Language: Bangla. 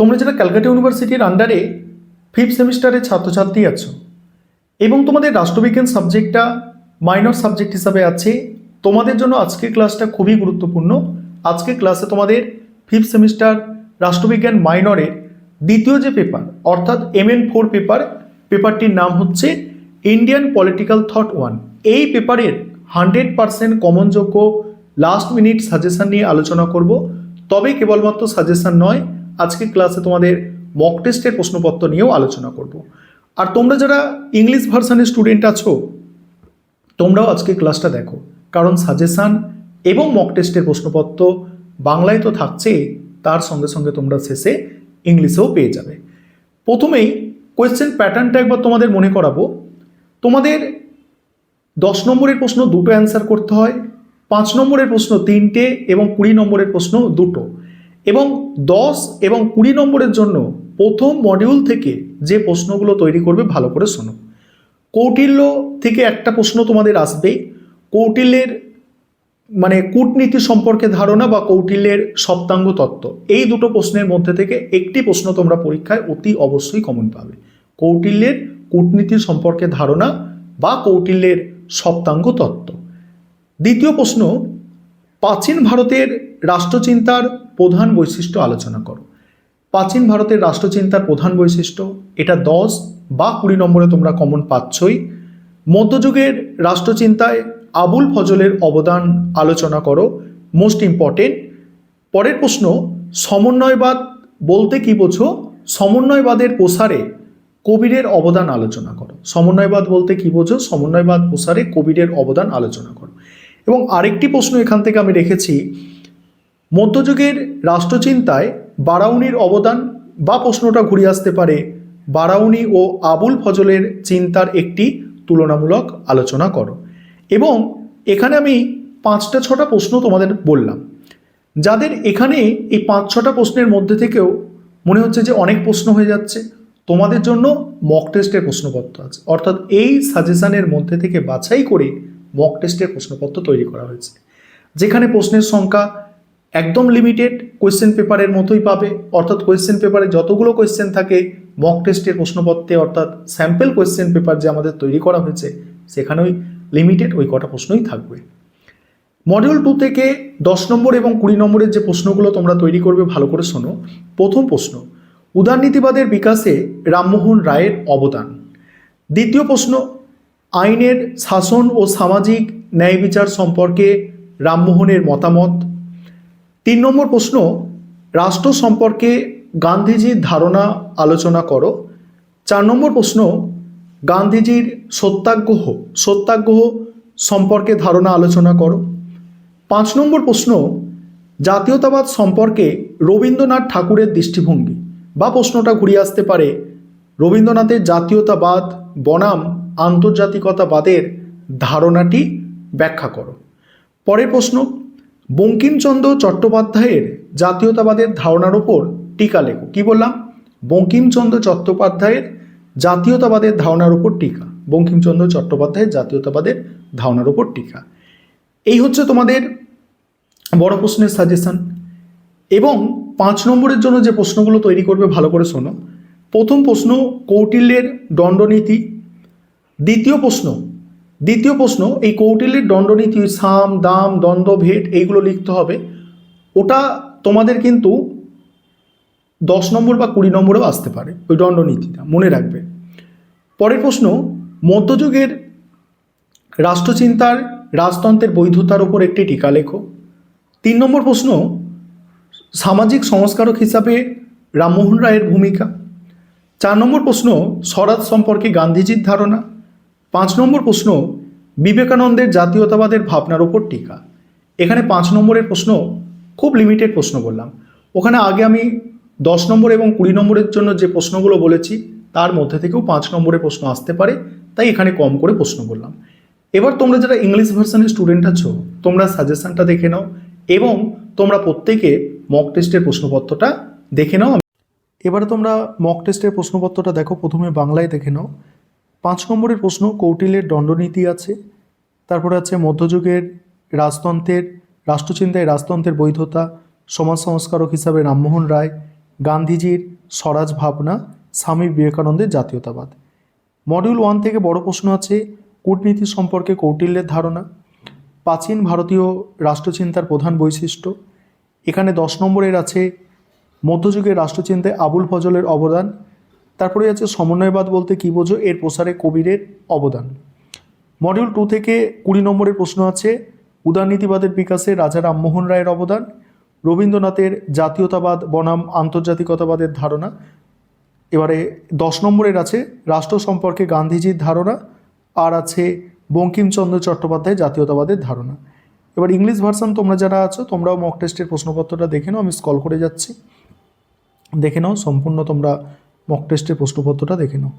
তোমরা যারা ক্যালকাটা ইউনিভার্সিটির আন্ডারে 5th সেমিস্টারের ছাত্রছাত্রী আছো এবং তোমাদের রাষ্ট্রবিজ্ঞান সাবজেক্টটা মাইনর সাবজেক্ট হিসাবে আছে, তোমাদের জন্য আজকের ক্লাসটা খুবই গুরুত্বপূর্ণ। আজকের ক্লাসে তোমাদের 5th সেমিস্টার রাষ্ট্রবিজ্ঞান মাইনরের দ্বিতীয় যে পেপার অর্থাৎ MN4 পেপারটির নাম হচ্ছে ইন্ডিয়ান পলিটিক্যাল থট 1। এই পেপারের 100% কমনযোগ্য লাস্ট মিনিট সাজেশন নিয়ে আলোচনা করব। তবে কেবলমাত্র সাজেশন নয়, আজকের ক্লাসে তোমাদের মক টেস্টের প্রশ্নপত্র নিয়েও আলোচনা করব। আর তোমরা যারা ইংলিশ ভার্সনের স্টুডেন্ট আছো তোমরাও আজকে ক্লাসটা দেখো, কারণ সাজেশন এবং মক টেস্টের প্রশ্নপত্র বাংলায় তো থাকছে, তার সঙ্গে সঙ্গে তোমরা শেষে ইংলিশেও পেয়ে যাবে। প্রথমেই কোয়েশ্চেন প্যাটার্নটা একবার তোমাদের মনে করাবো। তোমাদের 10 নম্বরের প্রশ্ন 2টো অ্যান্সার করতে হয়, 5 নম্বরের প্রশ্ন 3টে এবং 20 নম্বরের প্রশ্ন 2টো। এবং 10 এবং 20 নম্বরের জন্য প্রথম মডিউল থেকে যে প্রশ্নগুলো তৈরি করবে ভালো করে শোনো। কৌটিল্য থেকে একটা প্রশ্ন তোমাদের আসবে, কৌটিল্যের কূটনীতি সম্পর্কে ধারণা বা কৌটিল্যের সপ্তাঙ্গ তত্ত্ব। এই দুটো প্রশ্নের মধ্যে থেকে একটি প্রশ্ন তোমরা পরীক্ষায় অতি অবশ্যই কমন পাবে, কৌটিল্যের কূটনীতি সম্পর্কে ধারণা বা কৌটিল্যের সপ্তাঙ্গ তত্ত্ব। দ্বিতীয় প্রশ্ন, প্রাচীন ভারতের রাষ্ট্রচিন্তার প্রধান বৈশিষ্ট্য আলোচনা করো। প্রাচীন ভারতের রাষ্ট্রচিন্তার প্রধান বৈশিষ্ট্য, এটা 10 বা 20 নম্বরে তোমরা কমন পাচ্ছই। মধ্যযুগের রাষ্ট্রচিন্তায় আবুল ফজলের অবদান আলোচনা করো, মোস্ট ইম্পর্টেন্ট। পরের প্রশ্ন, সমন্বয়বাদ বলতে কি বোঝো? সমন্বয়বাদের প্রসারে কবিরের অবদান আলোচনা করো। সমন্বয়বাদ বলতে কি বোঝো? সমন্বয়বাদ প্রসারে কবিরের অবদান আলোচনা করো। এবং আরেকটি প্রশ্ন এখান থেকে আমি রেখেছি, মধ্যযুগের রাষ্ট্রচিন্তায় বারাউনির অবদান, বা প্রশ্নটা ঘুরে আসতে পারে বারাউনি ও আবুল ফজলের চিন্তার একটি তুলনামূলক আলোচনা করো। এবং এখানে আমি 5-6টা প্রশ্ন তোমাদের বললাম, যাদের এখানে এই 5-6টা প্রশ্নের মধ্যে থেকেও মনে হচ্ছে যে অনেক প্রশ্ন হয়ে যাচ্ছে, তোমাদের জন্য মক টেস্টের প্রশ্নপত্র আছে, অর্থাৎ এই সাজেশনের মধ্যে থেকে বাছাই করে মক টেস্টের প্রশ্নপত্র তৈরি করা হয়েছে, যেখানে প্রশ্নের সংখ্যা একদম লিমিটেড, কোয়েশ্চেন পেপারের মতোই পাবে। অর্থাৎ কোয়েশ্চেন পেপারে যতগুলো কোয়েশ্চেন থাকে মক টেস্টের প্রশ্নপত্রে, অর্থাৎ স্যাম্পল কোয়েশ্চেন পেপার যে আমাদের তৈরি করা হয়েছে সেখানেই লিমিটেড ওই কটা প্রশ্নই থাকবে। মডিউল 2 থেকে 10 নম্বর এবং 20 নম্বরের যে প্রশ্নগুলো তোমরা তৈরি করবে ভালো করে শোনো। প্রথম প্রশ্ন, উদারনীতিবাদের বিকাশে রামমোহন রায়ের অবদান। দ্বিতীয় প্রশ্ন, আইনের শাসন ও সামাজিক ন্যায় বিচার সম্পর্কে রামমোহনের মতামত। 3 নম্বর প্রশ্ন, রাষ্ট্র সম্পর্কে গান্ধীজির ধারণা আলোচনা করো। 4 নম্বর প্রশ্ন, গান্ধীজির সত্যাগ্রহ সম্পর্কে ধারণা আলোচনা করো। 5 নম্বর প্রশ্ন, জাতীয়তাবাদ সম্পর্কে রবীন্দ্রনাথ ঠাকুরের দৃষ্টিভঙ্গি, বা প্রশ্নটা ঘুরিয়ে আসতে পারে রবীন্দ্রনাথের জাতীয়তাবাদ বনাম আন্তর্জাতিকতাবাদের ধারণাটি ব্যাখ্যা করো। পরের প্রশ্ন, বঙ্কিমচন্দ্র চট্টোপাধ্যায়ের জাতীয়তাবাদের ধারণার ওপর টিকা লেখো। কি বললাম? বঙ্কিমচন্দ্র চট্টোপাধ্যায়ের জাতীয়তাবাদের ধারণার উপর টিকা। বঙ্কিমচন্দ্র চট্টোপাধ্যায়ের জাতীয়তাবাদের ধারণার উপর টিকা। এই হচ্ছে তোমাদের বড় প্রশ্নের সাজেশন। এবং 5 নম্বরের জন্য যে প্রশ্নগুলো তৈরি করবে ভালো করে শোনো। প্রথম প্রশ্ন, কৌটিল্যের দণ্ডনীতি। দ্বিতীয় প্রশ্ন, এই কৌটিল্যের দণ্ডনীতি সাম দাম দ্বন্দ্ব ভেদ এইগুলো লিখতে হবে। ওটা তোমাদের কিন্তু 10 নম্বর বা 20 নম্বরেও আসতে পারে, ওই দণ্ডনীতিটা মনে রাখবে। পরের প্রশ্ন, মধ্যযুগের রাষ্ট্রচিন্তার রাজতন্ত্রের বৈধতার উপর একটি টিকা লেখো। 3 নম্বর প্রশ্ন, সামাজিক সংস্কারক হিসাবে রামমোহন রায়ের ভূমিকা। 4 নম্বর প্রশ্ন, স্বরাজ সম্পর্কে গান্ধীজির ধারণা। 5 নম্বর প্রশ্ন, বিবেকানন্দের জাতীয়তাবাদের ভাবনার উপর টিকা। এখানে 5 নম্বরের প্রশ্ন খুব লিমিটেড প্রশ্ন বললাম, ওখানে আগে আমি 10 নম্বর এবং 20 নম্বরের জন্য যে প্রশ্নগুলো বলেছি তার মধ্যে থেকেও 5 নম্বরের প্রশ্ন আসতে পারে, তাই এখানে কম করে প্রশ্ন বললাম। এবার তোমরা যারা ইংলিশ ভার্সনের স্টুডেন্ট আছো তোমরা সাজেশনটা দেখে নাও এবং তোমরা প্রত্যেকে মক টেস্টের প্রশ্নপত্রটা দেখে নাও। এবারে তোমরা মক টেস্টের প্রশ্নপত্রটা দেখো। প্রথমে বাংলায় দেখে নাও। 5 নম্বরের প্রশ্ন, কৌটিল্যের দণ্ডনীতি আছে, তারপরে আছে মধ্যযুগের রাষ্ট্রচিন্তায় রাজতন্ত্রের বৈধতা, সমাজ সংস্কারক হিসাবে রামমোহন রায়, গান্ধীজির স্বরাজ ভাবনা, স্বামী বিবেকানন্দের জাতীয়তাবাদ। মডিউল 1 থেকে বড় প্রশ্ন আছে কূটনীতি সম্পর্কে কৌটিল্যের ধারণা, প্রাচীন ভারতীয় রাষ্ট্রচিন্তার প্রধান বৈশিষ্ট্য। এখানে 10 নম্বরের আছে মধ্যযুগের রাষ্ট্রচিন্তায় আবুল ফজলের অবদান। তারপরে আছে সমন্বয়বাদ বলতে কী বোঝো, এর প্রসারে কবিরের অবদান। মডিউল 2 থেকে 20 নম্বরের প্রশ্ন আছে উদারনীতিবাদের বিকাশে রাজা রামমোহন রায়ের অবদান, রবীন্দ্রনাথের জাতীয়তাবাদ বনাম আন্তর্জাতিকতাবাদের ধারণা। এবারে 10 নম্বরের আছে রাষ্ট্র সম্পর্কে গান্ধীজির ধারণা, আর আছে বঙ্কিমচন্দ্র চট্টোপাধ্যায় জাতীয়তাবাদের ধারণা। এবার ইংলিশ ভার্সন তোমরা যারা আছো তোমরাও মক টেস্টের প্রশ্নপত্রটা দেখে নাও, আমি স্ক্রল করে যাচ্ছি, দেখে নাও সম্পূর্ণ তোমরা মক টেস্টের প্রশ্নপত্রটা দেখে নাও।